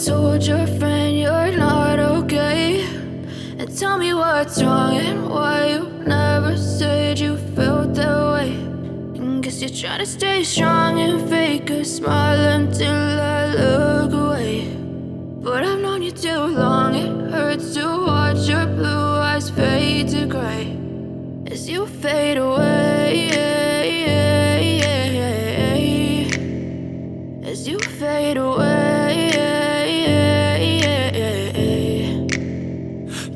told your friend you're not okay, and tell me what's wrong and why you never said you felt that way. And guess you're trying to stay strong and fake a smile until I look away. But I've known you too long, it hurts to watch your blue eyes fade to gray as you fade away, as you fade away.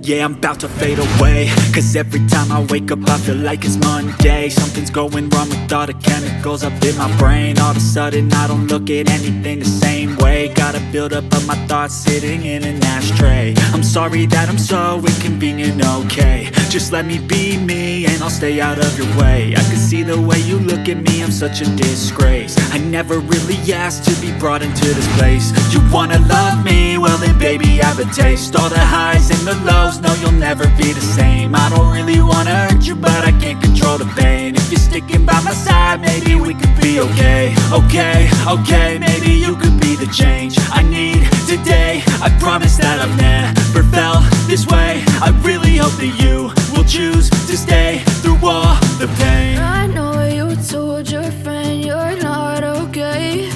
Yeah, I'm about to fade away, cause every time I wake up I feel like it's Monday. Something's going wrong with all the chemicals up in my brain. All of a sudden I don't look at anything the same way. Gotta build up of my thoughts sitting in an ashtray. I'm sorry that I'm so inconvenient, okay. Just let me be me and I'll stay out of your way. I can see the way you look at me, I'm such a disgrace. I never really asked to be brought into this place. You wanna love me? Well then baby I have a taste. All the highs and the lows, no you'll never be the same. I don't really wanna hurt you but I can't control the pain. If you're sticking by my side maybe we could be okay. Okay, maybe you could be the change I need today. I promise that I've never felt this way. I really hope that you will choose to stay through all the pain. I know you told your friend you're not okay,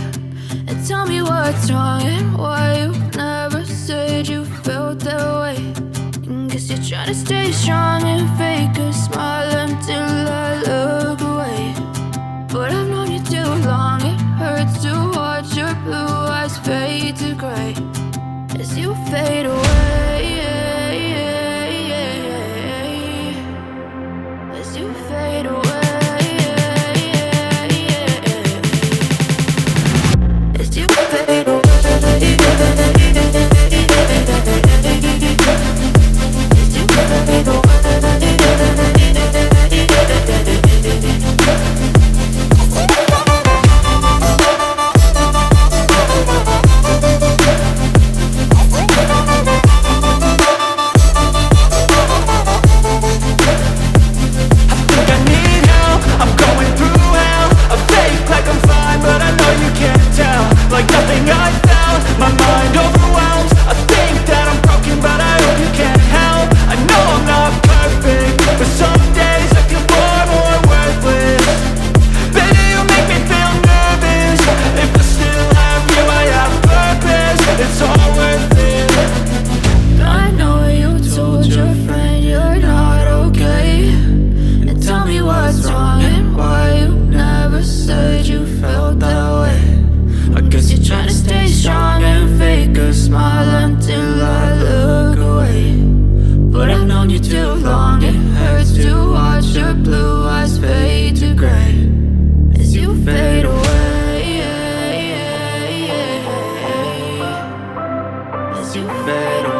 and tell me what's wrong and why you never said you felt that way. And guess you're trying to stay strong and fake a smile until I look away. But I've known you too long, it hurts to watch your blue eyes fade to gray as you fade away, as you fade away, as you fade away. Like nothing I felt, my mind overwhelms. I think that I'm broken, but I hope you can't help. I know I'm not perfect, but some days I feel far more worthless. Baby, you make me feel nervous. If I still have you, I have purpose. It's all worth it. I know you told your friend you're not okay, and tell me what's wrong and why you never said you felt that way. I guess you're trying to stay strong and fake a smile until I look away. But I've known you too long, it hurts to watch your blue eyes fade to gray as you fade away, as you fade away.